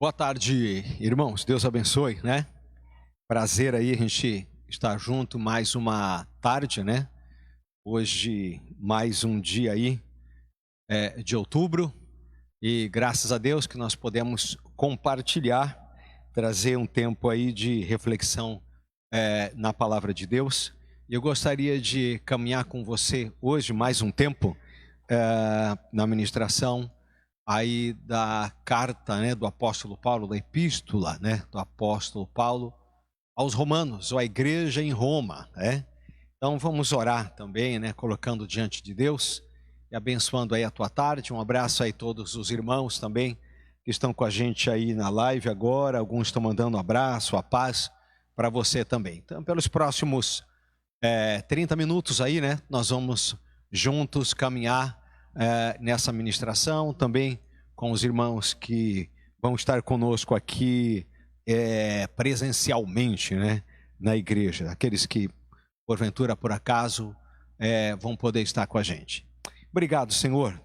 Boa tarde, irmãos. Deus abençoe, né? Prazer aí a gente estar junto mais uma tarde, né? Hoje mais um dia aí de outubro e graças a Deus que nós podemos compartilhar, trazer um tempo aí de reflexão na palavra de Deus. E eu gostaria de caminhar com você hoje mais um tempo na ministração aí da carta, né, do apóstolo Paulo, da epístola, né, do apóstolo Paulo aos Romanos, ou à igreja em Roma, né? Então vamos orar também, né, colocando diante de Deus e abençoando aí a tua tarde. Um abraço aí a todos os irmãos também que estão com a gente aí na live agora. Alguns estão mandando um abraço, a paz para você também. Então pelos próximos 30 minutos aí, né, nós vamos juntos caminhar nessa ministração, também com os irmãos que vão estar conosco aqui presencialmente, né, na igreja, aqueles que porventura, por acaso, vão poder estar com a gente. Obrigado, Senhor,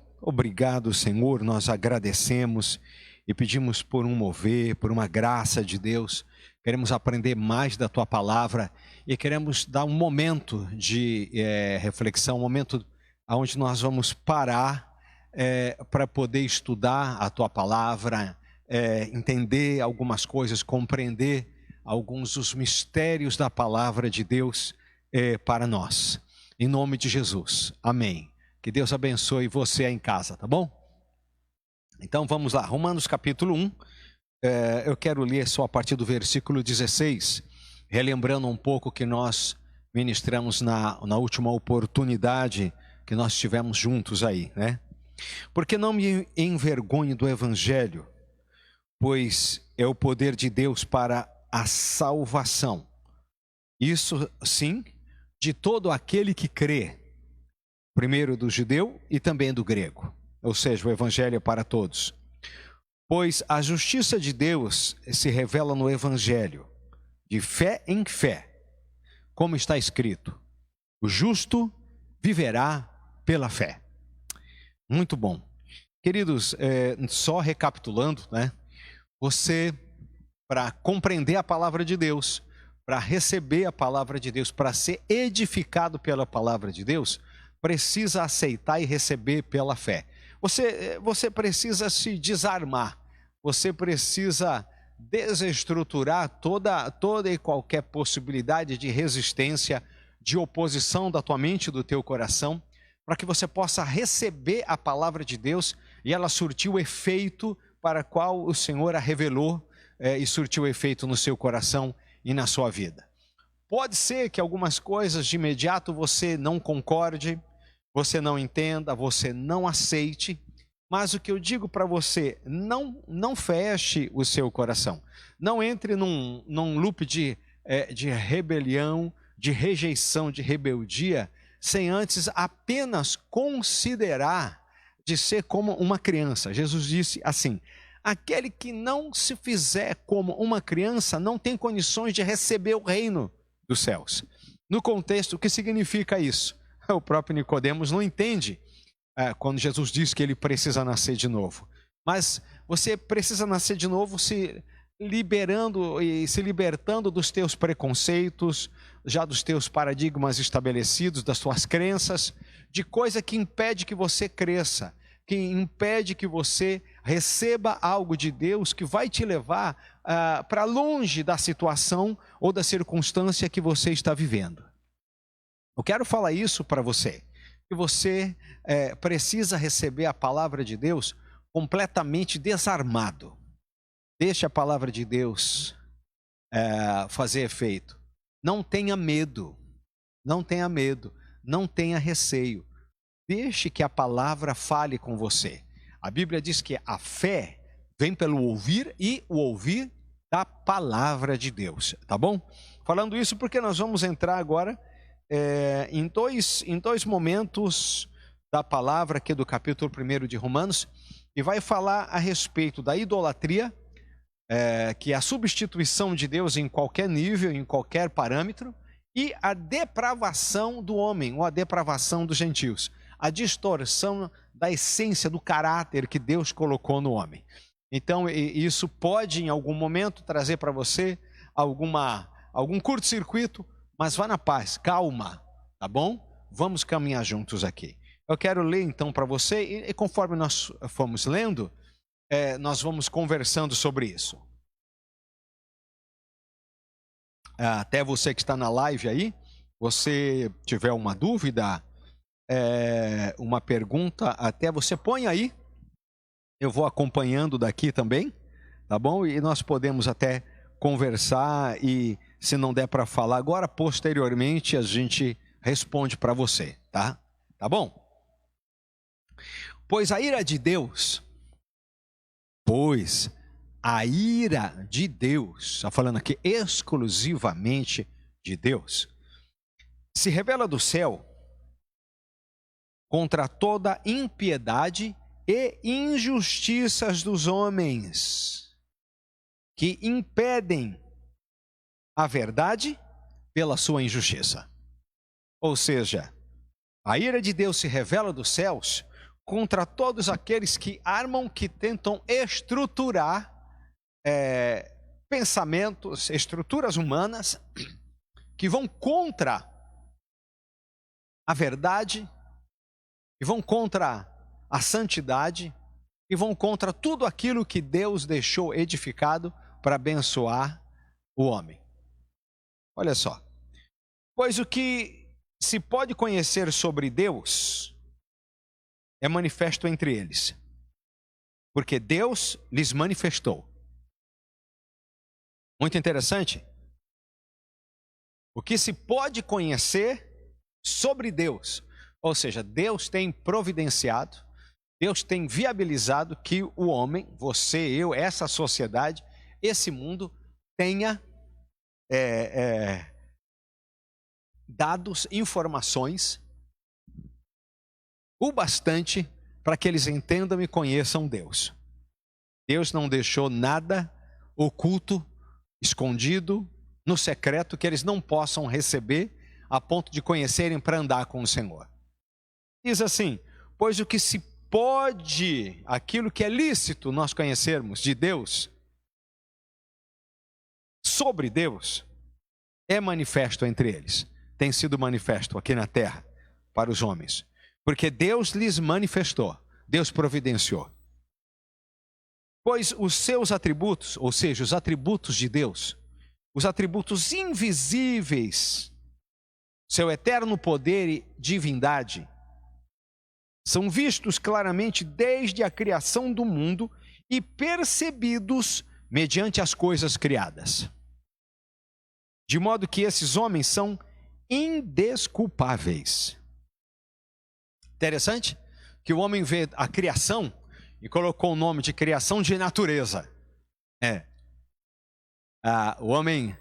nós agradecemos e pedimos por um mover, por uma graça de Deus. Queremos aprender mais da Tua Palavra e queremos dar um momento de reflexão, um momento onde nós vamos parar para poder estudar a Tua Palavra, entender algumas coisas, compreender alguns dos mistérios da Palavra de Deus para nós. Em nome de Jesus, amém. Que Deus abençoe você aí em casa, tá bom? Então vamos lá, Romanos capítulo 1, eu quero ler só a partir do versículo 16, relembrando um pouco que nós ministramos na última oportunidade que nós tivemos juntos aí, né? Porque não me envergonho do Evangelho, pois é o poder de Deus para a salvação. Isso sim, de todo aquele que crê, primeiro do judeu e também do grego. Ou seja, o Evangelho é para todos. Pois a justiça de Deus se revela no Evangelho, de fé em fé, como está escrito: o justo viverá pela fé. Muito bom. Queridos, só recapitulando, né? Você, para compreender a palavra de Deus, para receber a palavra de Deus, para ser edificado pela palavra de Deus, precisa aceitar e receber pela fé. Você precisa se desarmar, você precisa desestruturar toda e qualquer possibilidade de resistência, de oposição da tua mente e do teu coração, para que você possa receber a palavra de Deus e ela surtir o efeito para qual o Senhor a revelou e surtiu efeito no seu coração e na sua vida. Pode ser que algumas coisas de imediato você não concorde, você não entenda, você não aceite, mas o que eu digo para você, não feche o seu coração, não entre num loop de rebelião, de rejeição, de rebeldia, sem antes apenas considerar de ser como uma criança. Jesus disse assim: aquele que não se fizer como uma criança não tem condições de receber o reino dos céus. No contexto, o que significa isso? O próprio Nicodemos não entende quando Jesus diz que ele precisa nascer de novo. Mas você precisa nascer de novo se liberando e se libertando dos teus preconceitos, já dos teus paradigmas estabelecidos, das tuas crenças, de coisa que impede que você cresça, que impede que você receba algo de Deus que vai te levar para longe da situação ou da circunstância que você está vivendo. Eu quero falar isso para você, que você precisa receber a palavra de Deus completamente desarmado. Deixe a palavra de Deus fazer efeito. Não tenha medo, não tenha medo, não tenha receio. Deixe que a palavra fale com você. A Bíblia diz que a fé vem pelo ouvir e o ouvir da palavra de Deus, tá bom? Falando isso porque nós vamos entrar agora em dois momentos da palavra aqui do capítulo 1 de Romanos, e vai falar a respeito da idolatria, que é a substituição de Deus em qualquer nível, em qualquer parâmetro, e a depravação do homem, ou a depravação dos gentios, a distorção da essência, do caráter que Deus colocou no homem. Então, isso pode, em algum momento, trazer para você algum curto-circuito, mas vá na paz, calma, tá bom? Vamos caminhar juntos aqui. Eu quero ler, então, para você, e conforme nós fomos lendo, nós vamos conversando sobre isso. Até você que está na live aí, você tiver uma dúvida, uma pergunta, até você põe aí. Eu vou acompanhando daqui também, tá bom? E nós podemos até conversar e, se não der para falar agora, posteriormente a gente responde para você, tá? Tá bom? Pois a ira de Deus, está falando aqui exclusivamente de Deus, se revela do céu contra toda impiedade e injustiças dos homens, que impedem a verdade pela sua injustiça. Ou seja, a ira de Deus se revela dos céus contra todos aqueles que armam, que tentam estruturar pensamentos, estruturas humanas, que vão contra a verdade, e vão contra a santidade, e vão contra tudo aquilo que Deus deixou edificado para abençoar o homem. Olha só. Pois o que se pode conhecer sobre Deus é manifesto entre eles, porque Deus lhes manifestou. Muito interessante. O que se pode conhecer sobre Deus, ou seja, Deus tem providenciado, Deus tem viabilizado que o homem, você, eu, essa sociedade, esse mundo tenha dados, informações o bastante para que eles entendam e conheçam Deus. Deus não deixou nada oculto, escondido, no secreto, que eles não possam receber a ponto de conhecerem para andar com o Senhor. Diz assim: pois o que se pode, aquilo que é lícito nós conhecermos de Deus, sobre Deus, é manifesto entre eles. Tem sido manifesto aqui na terra para os homens. Porque Deus lhes manifestou, Deus providenciou. Pois os seus atributos, ou seja, os atributos de Deus, os atributos invisíveis, seu eterno poder e divindade, são vistos claramente desde a criação do mundo e percebidos mediante as coisas criadas. De modo que esses homens são indesculpáveis. Interessante que o homem vê a criação e colocou o nome de criação de natureza. O homem,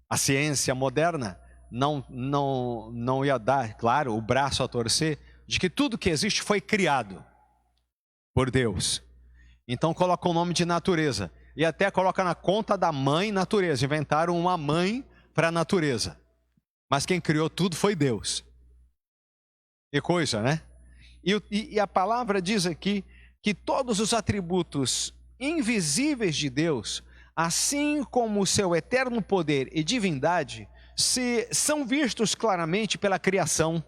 a ciência moderna, não ia dar, claro, o braço a torcer de que tudo que existe foi criado por Deus. Então coloca o nome de natureza e até coloca na conta da mãe natureza. Inventaram uma mãe para a natureza, mas quem criou tudo foi Deus. Que coisa, né? E a palavra diz aqui que todos os atributos invisíveis de Deus, assim como o seu eterno poder e divindade, são vistos claramente pela criação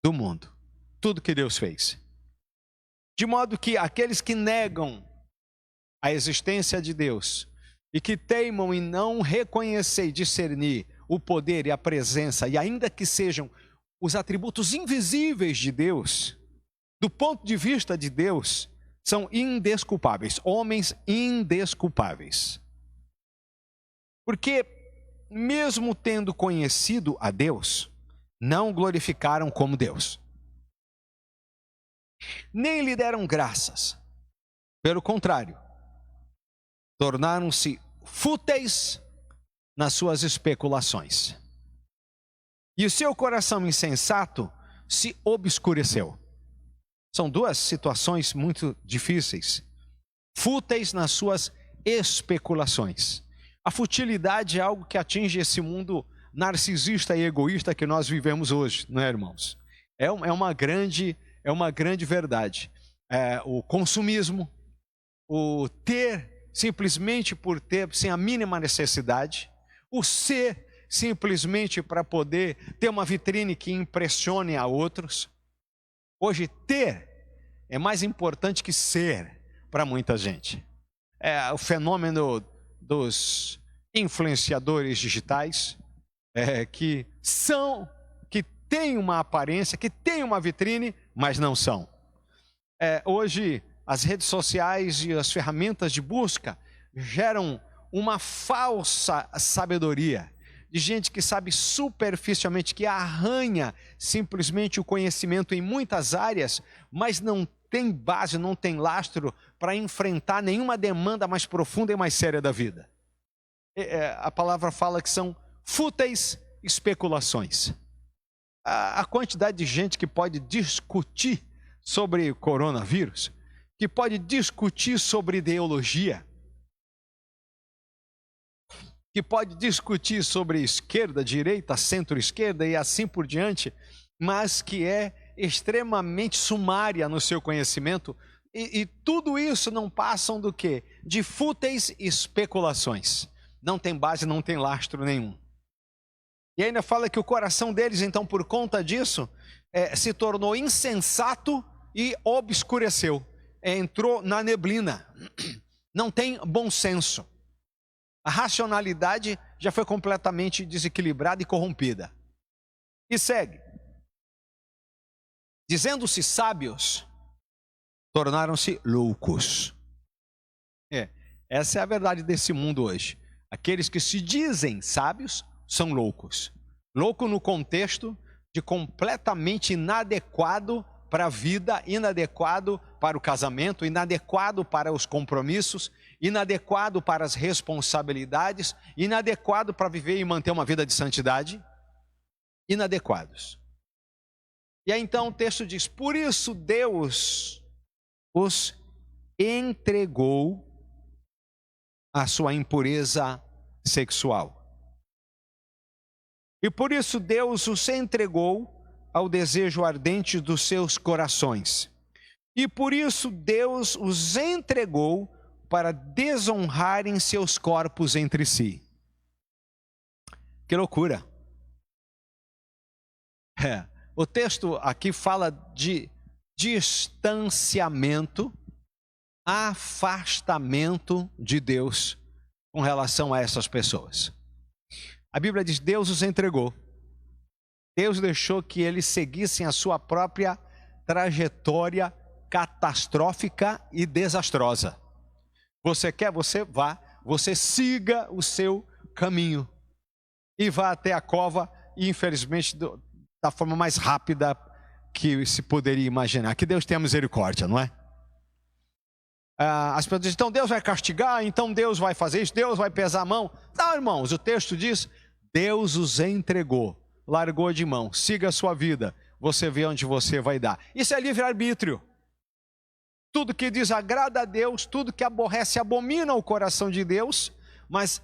do mundo. Tudo que Deus fez. De modo que aqueles que negam a existência de Deus e que teimam em não reconhecer e discernir o poder e a presença, e ainda que sejam os atributos invisíveis de Deus, do ponto de vista de Deus, são indesculpáveis, homens indesculpáveis. Porque, mesmo tendo conhecido a Deus, não glorificaram como Deus, nem lhe deram graças. Pelo contrário, tornaram-se fúteis nas suas especulações. E o seu coração insensato se obscureceu. São duas situações muito difíceis. Fúteis nas suas especulações. A futilidade é algo que atinge esse mundo narcisista e egoísta que nós vivemos hoje, não é, irmãos? É uma grande verdade. O consumismo, o ter simplesmente por ter, sem a mínima necessidade, o ser simplesmente para poder ter uma vitrine que impressione a outros. Hoje, ter é mais importante que ser para muita gente. É o fenômeno dos influenciadores digitais, que têm uma aparência, que têm uma vitrine, mas não são. Hoje, as redes sociais e as ferramentas de busca geram uma falsa sabedoria, de gente que sabe superficialmente, que arranha simplesmente o conhecimento em muitas áreas, mas não tem base, não tem lastro para enfrentar nenhuma demanda mais profunda e mais séria da vida. A palavra fala que são fúteis especulações. A quantidade de gente que pode discutir sobre coronavírus, que pode discutir sobre ideologia, que pode discutir sobre esquerda, direita, centro-esquerda e assim por diante, mas que é extremamente sumária no seu conhecimento, e tudo isso não passam do quê? De fúteis especulações. Não tem base, não tem lastro nenhum. E ainda fala que o coração deles, então, por conta disso, se tornou insensato e obscureceu. Entrou na neblina. Não tem bom senso. A racionalidade já foi completamente desequilibrada e corrompida. E segue. Dizendo-se sábios, tornaram-se loucos. Essa é a verdade desse mundo hoje. Aqueles que se dizem sábios são loucos. Louco no contexto de completamente inadequado para a vida, inadequado para o casamento, inadequado para os compromissos, inadequado para as responsabilidades, inadequado para viver e manter uma vida de santidade, inadequados. E aí então o texto diz: por isso Deus os entregou à sua impureza sexual. E por isso Deus os entregou ao desejo ardente dos seus corações. E por isso Deus os entregou para desonrarem seus corpos entre si. Que loucura! O texto aqui fala de distanciamento, afastamento de Deus com relação a essas pessoas. A Bíblia diz: Deus os entregou. Deus deixou que eles seguissem a sua própria trajetória catastrófica e desastrosa. Você quer? Você vá. Você siga o seu caminho. E vá até a cova, e infelizmente da forma mais rápida que se poderia imaginar. Que Deus tenha misericórdia, não é? As pessoas dizem: então Deus vai castigar, então Deus vai fazer isso, Deus vai pesar a mão. Não, irmãos, o texto diz: Deus os entregou, largou de mão, siga a sua vida, você vê onde você vai dar. Isso é livre-arbítrio. Tudo que desagrada a Deus, tudo que aborrece, abomina o coração de Deus, mas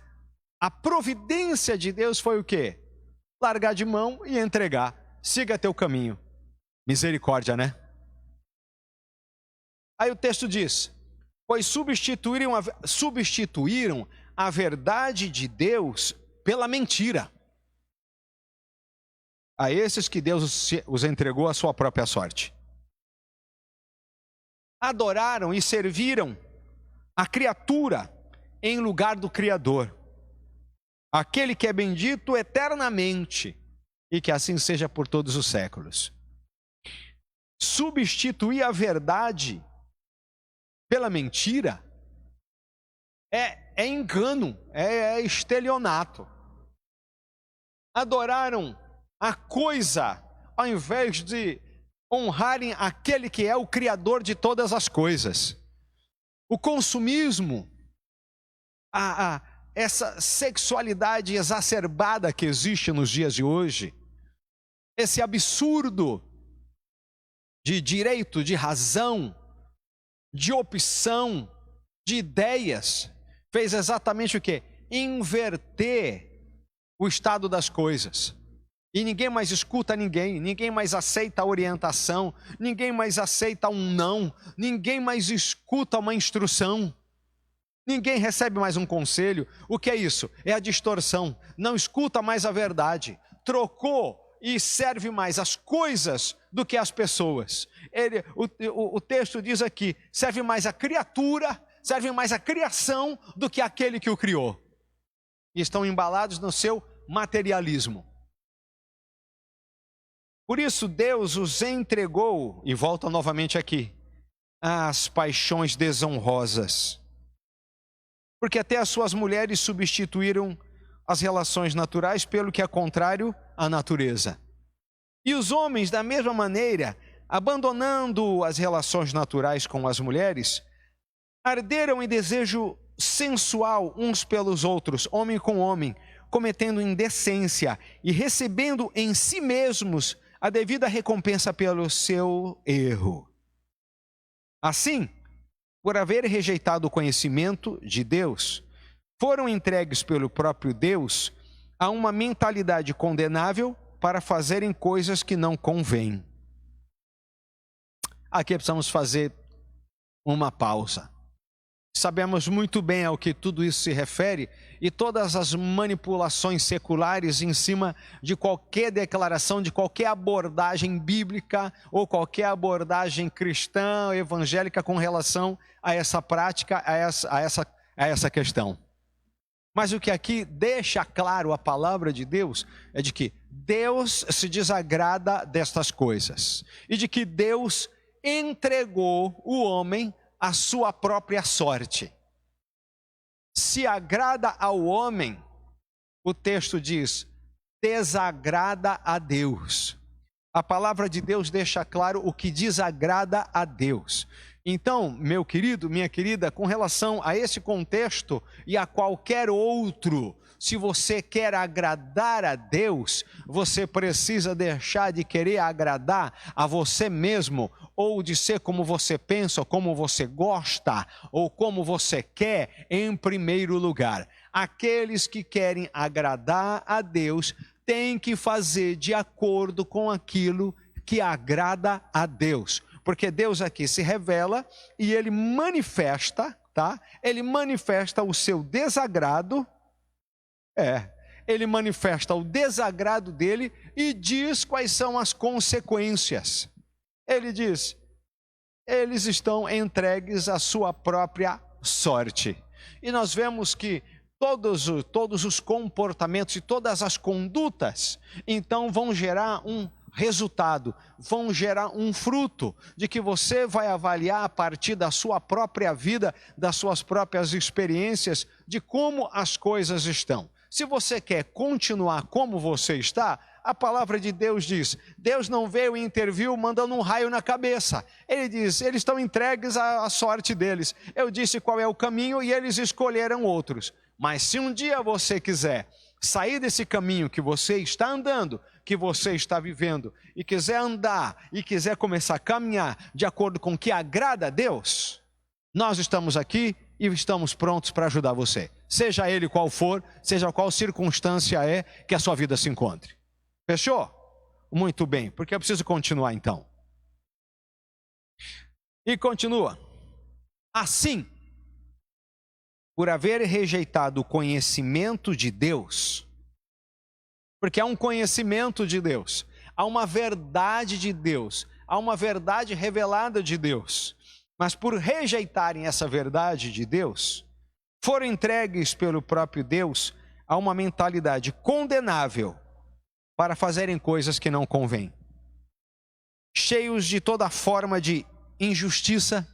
a providência de Deus foi o quê? Largar de mão e entregar. Siga teu caminho. Misericórdia, né? Aí o texto diz: pois substituíram a verdade de Deus pela mentira. A esses que Deus os entregou à sua própria sorte. Adoraram e serviram a criatura em lugar do Criador, aquele que é bendito eternamente, e que assim seja por todos os séculos. Substituir a verdade pela mentira é engano, é estelionato. Adoraram a coisa ao invés de honrarem aquele que é o Criador de todas as coisas. O consumismo, essa sexualidade exacerbada que existe nos dias de hoje, esse absurdo de direito, de razão, de opção, de ideias, fez exatamente o quê? Inverter o estado das coisas. E ninguém mais escuta ninguém, ninguém mais aceita a orientação, ninguém mais aceita um não, ninguém mais escuta uma instrução. Ninguém recebe mais um conselho. O que é isso? É a distorção. Não escuta mais a verdade. Trocou e serve mais as coisas do que as pessoas. O texto diz aqui, serve mais a criatura, serve mais a criação do que aquele que o criou. E estão embalados no seu materialismo. Por isso Deus os entregou, e volta novamente aqui, às paixões desonrosas. Porque até as suas mulheres substituíram as relações naturais pelo que é contrário à natureza. E os homens, da mesma maneira, abandonando as relações naturais com as mulheres, arderam em desejo sensual uns pelos outros, homem com homem, cometendo indecência e recebendo em si mesmos a devida recompensa pelo seu erro. Assim, por haver rejeitado o conhecimento de Deus, foram entregues pelo próprio Deus a uma mentalidade condenável para fazerem coisas que não convêm. Aqui precisamos fazer uma pausa. Sabemos muito bem ao que tudo isso se refere e todas as manipulações seculares em cima de qualquer declaração, de qualquer abordagem bíblica ou qualquer abordagem cristã, evangélica com relação a essa prática, a essa questão. Mas o que aqui deixa claro a palavra de Deus é de que Deus se desagrada destas coisas e de que Deus entregou o homem à sua própria sorte. Se agrada ao homem, o texto diz, desagrada a Deus. A palavra de Deus deixa claro o que desagrada a Deus. Então, meu querido, minha querida, com relação a esse contexto e a qualquer outro, se você quer agradar a Deus, você precisa deixar de querer agradar a você mesmo, ou de ser como você pensa, ou como você gosta, ou como você quer, em primeiro lugar. Aqueles que querem agradar a Deus têm que fazer de acordo com aquilo que agrada a Deus. Porque Deus aqui se revela e Ele manifesta, tá? Ele manifesta o seu desagrado, Ele manifesta o desagrado dele e diz quais são as consequências. Ele diz, eles estão entregues à sua própria sorte. E nós vemos que todos os comportamentos e todas as condutas, então vão gerar um resultado, vão gerar um fruto de que você vai avaliar a partir da sua própria vida, das suas próprias experiências, de como as coisas estão. Se você quer continuar como você está, a palavra de Deus diz, Deus não veio e interviu mandando um raio na cabeça. Ele diz, eles estão entregues à sorte deles. Eu disse qual é o caminho e eles escolheram outros. Mas se um dia você quiser sair desse caminho que você está andando, que você está vivendo, e quiser andar, e quiser começar a caminhar de acordo com o que agrada a Deus, nós estamos aqui e estamos prontos para ajudar você. Seja ele qual for, seja qual circunstância é que a sua vida se encontre. Fechou? Muito bem, porque eu preciso continuar então. E continua. Assim, por haver rejeitado o conhecimento de Deus, porque há um conhecimento de Deus, há uma verdade de Deus, há uma verdade revelada de Deus, mas por rejeitarem essa verdade de Deus, foram entregues pelo próprio Deus a uma mentalidade condenável para fazerem coisas que não convêm, cheios de toda forma de injustiça,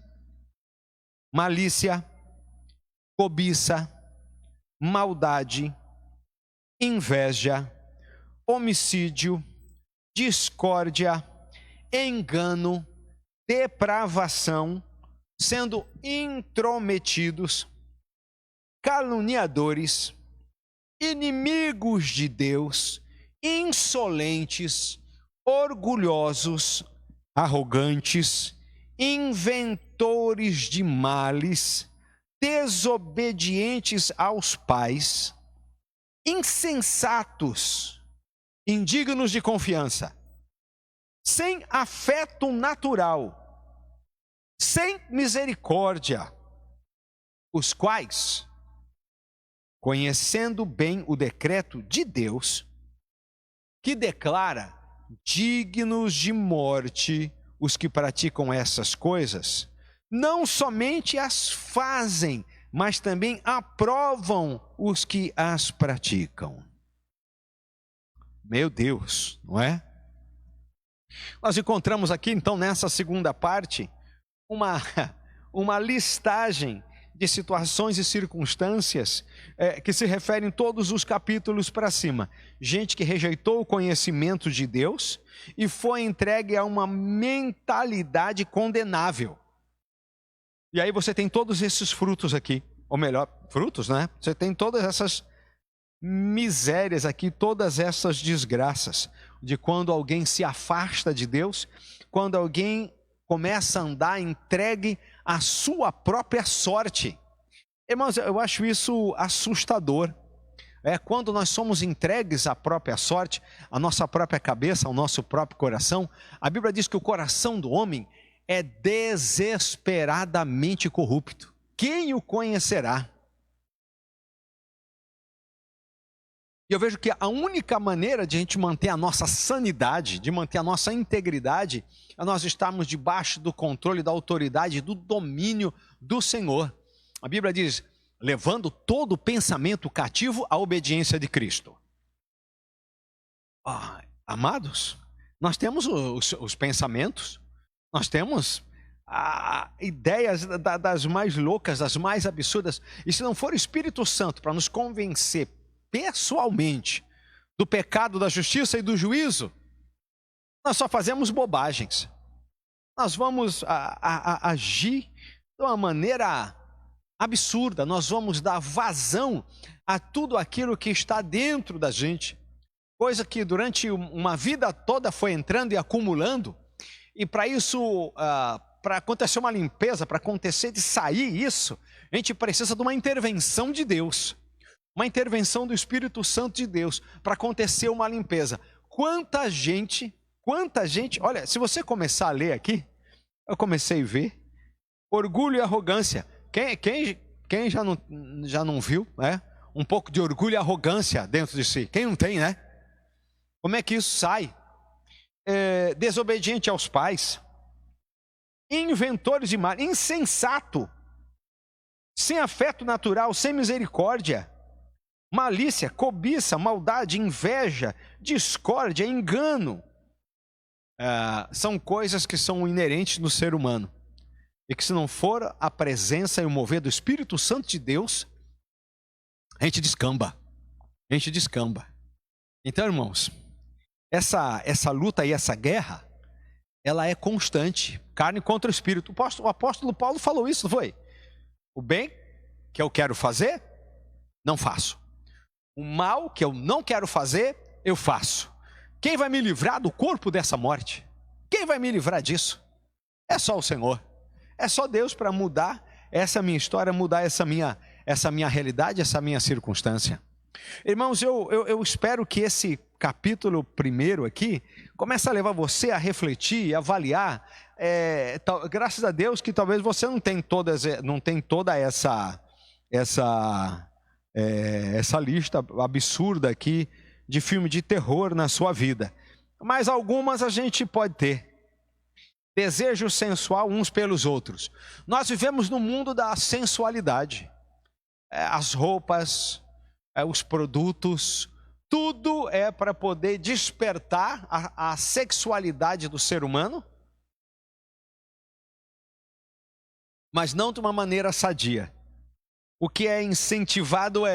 malícia, cobiça, maldade, inveja, homicídio, discórdia, engano, depravação, sendo intrometidos, caluniadores, inimigos de Deus, insolentes, orgulhosos, arrogantes, inventores de males, desobedientes aos pais, insensatos, indignos de confiança, sem afeto natural, sem misericórdia, os quais, conhecendo bem o decreto de Deus, que declara dignos de morte os que praticam essas coisas, não somente as fazem, mas também aprovam os que as praticam. Meu Deus, não é? Nós encontramos aqui, então, nessa segunda parte, uma listagem de situações e circunstâncias que se referem todos os capítulos para cima. Gente que rejeitou o conhecimento de Deus e foi entregue a uma mentalidade condenável. E aí você tem todos esses frutos aqui, ou melhor, frutos, né? Você tem todas essas misérias aqui, todas essas desgraças, de quando alguém se afasta de Deus, quando alguém começa a andar entregue à sua própria sorte. Irmãos, eu acho isso assustador. Quando nós somos entregues à própria sorte, à nossa própria cabeça, ao nosso próprio coração. A Bíblia diz que o coração do homem é desesperadamente corrupto. Quem o conhecerá? E eu vejo que a única maneira de a gente manter a nossa sanidade, de manter a nossa integridade, é nós estarmos debaixo do controle, da autoridade, do domínio do Senhor. A Bíblia diz, levando todo pensamento cativo à obediência de Cristo. Amados, nós temos os pensamentos, nós temos ideias das mais loucas, das mais absurdas, e se não for o Espírito Santo para nos convencer pessoalmente do pecado, da justiça e do juízo, nós só fazemos bobagens. Nós vamos agir de uma maneira absurda, nós vamos dar vazão a tudo aquilo que está dentro da gente, coisa que durante uma vida toda foi entrando e acumulando, e para isso, para acontecer uma limpeza, para acontecer de sair isso, a gente precisa de uma intervenção de Deus, uma intervenção do Espírito Santo de Deus, para acontecer uma limpeza. Quanta gente, olha, se você começar a ler aqui, eu comecei a ver, orgulho e arrogância. Quem já não viu, né? Um pouco de orgulho e arrogância dentro de si? Quem não tem, né? Como é que isso sai? Desobediente aos pais, inventores de mal, insensato, sem afeto natural, sem misericórdia, malícia, cobiça, maldade, inveja, discórdia, engano. São coisas que são inerentes no ser humano. E que se não for a presença e o mover do Espírito Santo de Deus, a gente descamba. Então, irmãos, essa luta e essa guerra, ela é constante. Carne contra o Espírito. O apóstolo Paulo falou isso, não foi? O bem que eu quero fazer, não faço. O mal que eu não quero fazer, eu faço. Quem vai me livrar do corpo dessa morte? Quem vai me livrar disso? É só o Senhor. É só Deus para mudar essa minha história, mudar essa minha realidade, essa minha circunstância. Irmãos, eu espero que esse capítulo 1 aqui comece a levar você a refletir, a avaliar. Graças a Deus que talvez você não tem toda essa lista absurda aqui de filme de terror na sua vida. Mas algumas a gente pode ter. Desejo sensual uns pelos outros. Nós vivemos no mundo da sensualidade. As roupas, os produtos, tudo é para poder despertar a sexualidade do ser humano, mas não de uma maneira sadia. O que é incentivado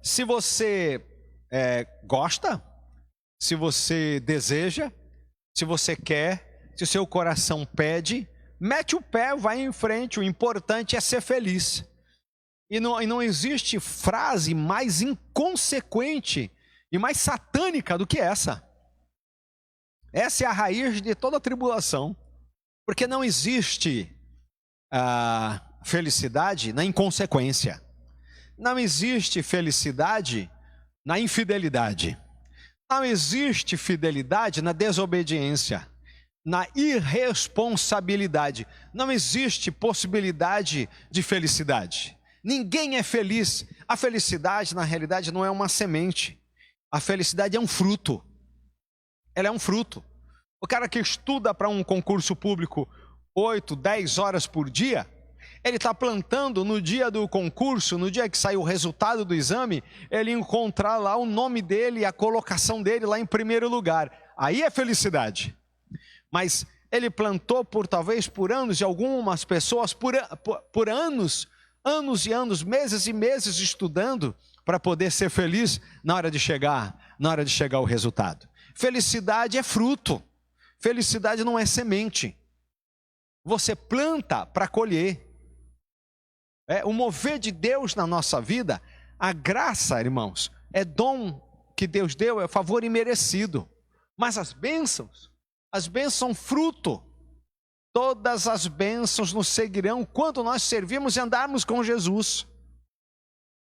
se você gosta, se você deseja, se você quer, se o seu coração pede, mete o pé, vai em frente, o importante é ser feliz. E não existe frase mais inconsequente e mais satânica do que essa. Essa é a raiz de toda a tribulação, porque não existe felicidade na inconsequência, não existe felicidade na infidelidade, não existe fidelidade na desobediência, na irresponsabilidade. Não existe possibilidade de felicidade. Ninguém é feliz. A felicidade, na realidade, não é uma semente. A felicidade é um fruto. Ela é um fruto. O cara que estuda para um concurso público 8, 10 horas por dia, ele está plantando no dia do concurso, no dia que sai o resultado do exame, ele encontrar lá o nome dele e a colocação dele lá em primeiro lugar. Aí é felicidade. Mas ele plantou talvez por anos, e algumas pessoas por anos e anos, meses e meses estudando para poder ser feliz na hora de chegar o resultado. Felicidade é fruto. Felicidade não é semente. Você planta para colher. O mover de Deus na nossa vida, a graça, irmãos, é dom que Deus deu, é favor imerecido. Mas as bênçãos são fruto. Todas as bênçãos nos seguirão quando nós servirmos e andarmos com Jesus.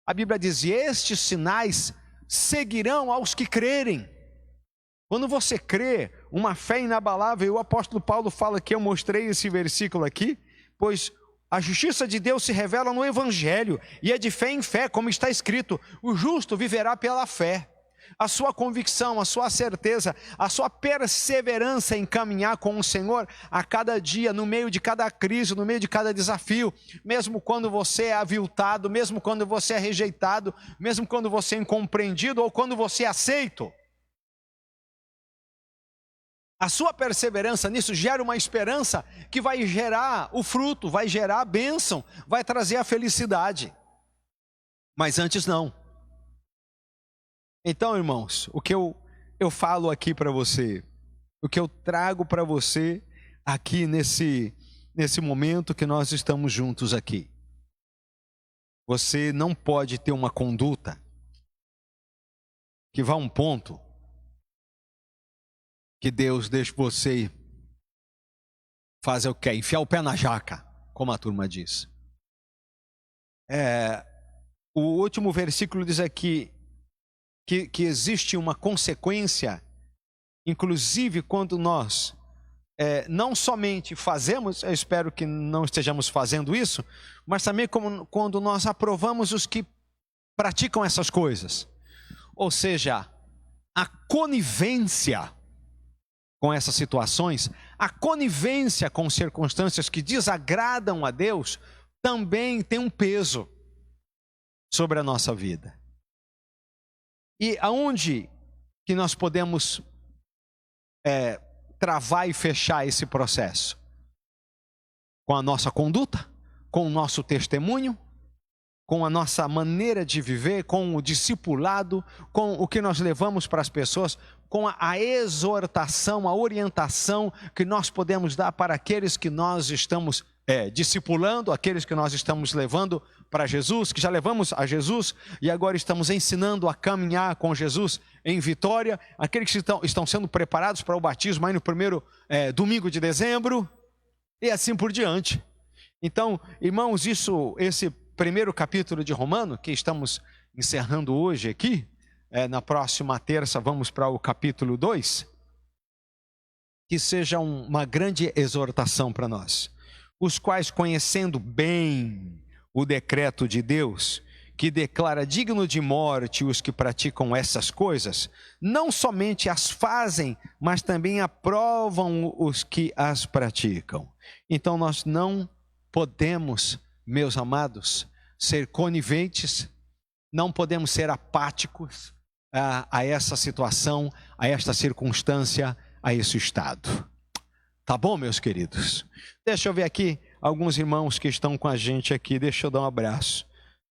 A Bíblia diz: e estes sinais seguirão aos que crerem. Quando você crê, uma fé inabalável, o apóstolo Paulo fala que eu mostrei esse versículo aqui, pois a justiça de Deus se revela no Evangelho, e é de fé em fé, como está escrito: o justo viverá pela fé. A sua convicção, a sua certeza, a sua perseverança em caminhar com o Senhor a cada dia, no meio de cada crise, no meio de cada desafio, mesmo quando você é aviltado, mesmo quando você é rejeitado, mesmo quando você é incompreendido ou quando você é aceito. A sua perseverança nisso gera uma esperança que vai gerar o fruto, vai gerar a bênção, vai trazer a felicidade. Mas antes não. Então, irmãos, o que eu falo aqui para você, o que eu trago para você aqui nesse momento que nós estamos juntos aqui. Você não pode ter uma conduta que vá a um ponto que Deus deixe você fazer o quê? Enfiar o pé na jaca, como a turma diz. O último versículo diz aqui que existe uma consequência, inclusive quando nós não somente fazemos, eu espero que não estejamos fazendo isso, mas também quando nós aprovamos os que praticam essas coisas. Ou seja, a conivência com essas situações, a conivência com circunstâncias que desagradam a Deus, também tem um peso sobre a nossa vida. E aonde que nós podemos travar e fechar esse processo? Com a nossa conduta, com o nosso testemunho, com a nossa maneira de viver, com o discipulado, com o que nós levamos para as pessoas, com a exortação, a orientação que nós podemos dar para aqueles que nós estamos discipulando, aqueles que nós estamos levando para Jesus, que já levamos a Jesus e agora estamos ensinando a caminhar com Jesus em vitória, aqueles que estão sendo preparados para o batismo aí no primeiro domingo de dezembro e assim por diante. Então, irmãos, esse primeiro capítulo de Romano, que estamos encerrando hoje aqui, na próxima terça vamos para o capítulo 2, que seja uma grande exortação para nós, os quais, conhecendo bem o decreto de Deus, que declara digno de morte os que praticam essas coisas, não somente as fazem, mas também aprovam os que as praticam. Então nós não podemos, meus amados, ser coniventes, não podemos ser apáticos a essa situação, a esta circunstância, a esse estado. Tá bom, meus queridos? Deixa eu ver aqui alguns irmãos que estão com a gente aqui, deixa eu dar um abraço.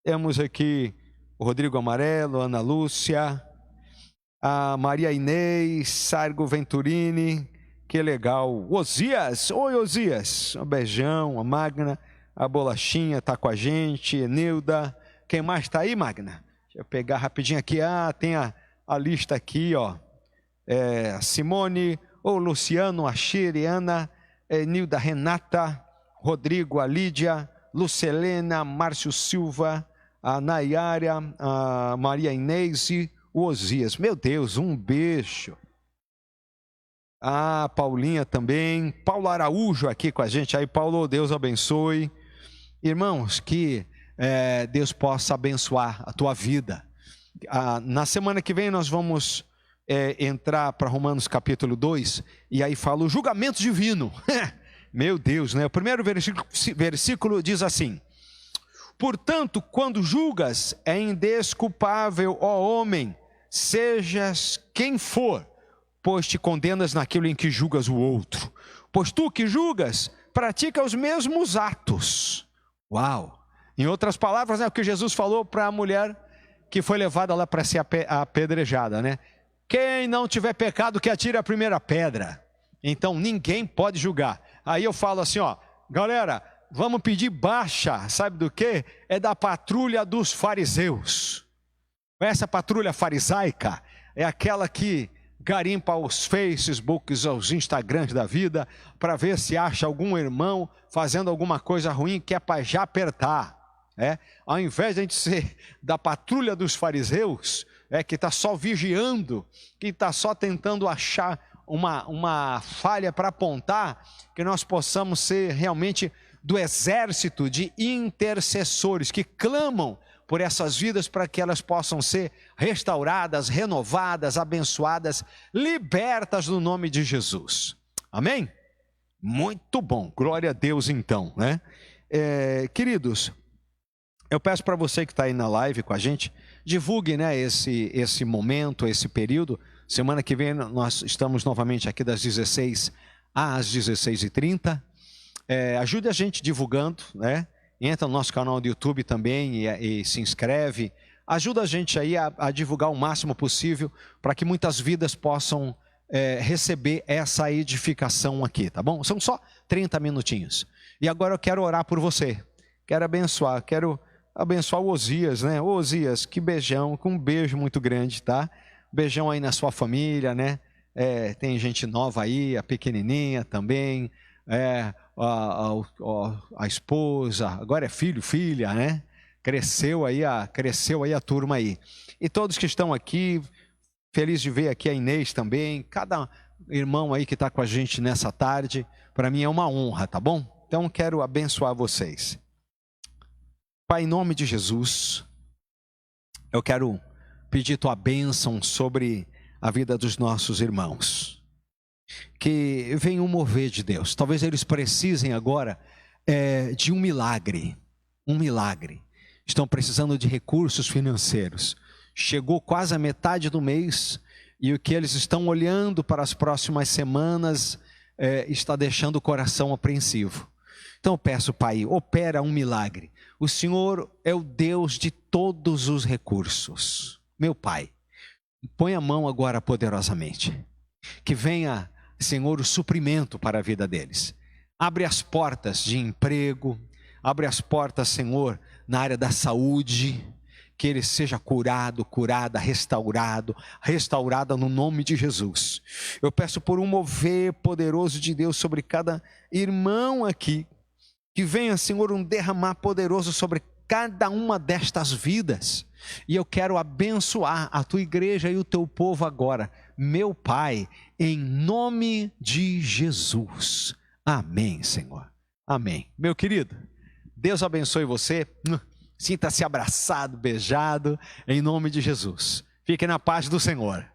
Temos aqui o Rodrigo Amarelo, Ana Lúcia, a Maria Inês, Sargo Venturini, que legal. Osias, oi Osias, um beijão, a Magna, a Bolachinha está com a gente, Enilda, quem mais está aí, Magna? Deixa eu pegar rapidinho aqui, tem a lista aqui, ó. Simone, Luciano, a Ana, Nilda, Renata, Rodrigo, a Lídia, Lucelena, Márcio Silva, a Nayara, a Maria Inês e o Osias. Meu Deus, um beijo. A Paulinha também, Paulo Araújo aqui com a gente. Aí, Paulo, Deus abençoe. Irmãos, que Deus possa abençoar a tua vida. Na semana que vem nós vamos entrar para Romanos capítulo 2, e aí fala o julgamento divino. Meu Deus, né? O primeiro versículo diz assim: portanto, quando julgas, é indesculpável, ó homem, sejas quem for, pois te condenas naquilo em que julgas o outro. Pois tu que julgas, pratica os mesmos atos. Uau! Em outras palavras, é o que Jesus falou para a mulher que foi levada lá para ser apedrejada, né? Quem não tiver pecado, que atire a primeira pedra. Então, ninguém pode julgar. Aí eu falo assim, ó, galera, vamos pedir baixa, sabe do quê? É da patrulha dos fariseus. Essa patrulha farisaica é aquela que garimpa os Facebooks, os Instagrams da vida, para ver se acha algum irmão fazendo alguma coisa ruim que é para já apertar. Ao invés de a gente ser da patrulha dos fariseus, que está só vigiando, que está só tentando achar uma falha para apontar, que nós possamos ser realmente do exército de intercessores que clamam por essas vidas para que elas possam ser restauradas, renovadas, abençoadas, libertas no nome de Jesus. Amém? Muito bom, glória a Deus então, né? Queridos, eu peço para você que está aí na live com a gente, divulgue, né, esse momento, esse período. Semana que vem nós estamos novamente aqui das 16 às 16h30. Ajude a gente divulgando, né? Entra no nosso canal do YouTube também e se inscreve. Ajuda a gente aí a divulgar o máximo possível para que muitas vidas possam receber essa edificação aqui, tá bom? São só 30 minutinhos. E agora eu quero orar por você. Quero abençoar o Osias, né? Ô, Osias, que beijão, com um beijo muito grande, tá? Beijão aí na sua família, né? Tem gente nova aí, a pequenininha também, a esposa, agora é filho, filha, né? Cresceu aí a turma aí. E todos que estão aqui, feliz de ver aqui a Inês também, cada irmão aí que está com a gente nessa tarde, para mim é uma honra, tá bom? Então quero abençoar vocês. Pai, em nome de Jesus, eu quero pedir tua bênção sobre a vida dos nossos irmãos. Que venha um mover de Deus. Talvez eles precisem agora de um milagre. Um milagre. Estão precisando de recursos financeiros. Chegou quase a metade do mês e o que eles estão olhando para as próximas semanas está deixando o coração apreensivo. Então eu peço, Pai, opera um milagre. O Senhor é o Deus de todos os recursos. Meu Pai, põe a mão agora poderosamente. Que venha, Senhor, o suprimento para a vida deles. Abre as portas de emprego. Abre as portas, Senhor, na área da saúde. Que ele seja curado, curada, restaurada no nome de Jesus. Eu peço por um mover poderoso de Deus sobre cada irmão aqui. Que venha, Senhor, um derramar poderoso sobre cada uma destas vidas. E eu quero abençoar a tua igreja e o teu povo agora. Meu Pai, em nome de Jesus. Amém, Senhor. Amém. Meu querido, Deus abençoe você. Sinta-se abraçado, beijado, em nome de Jesus. Fique na paz do Senhor.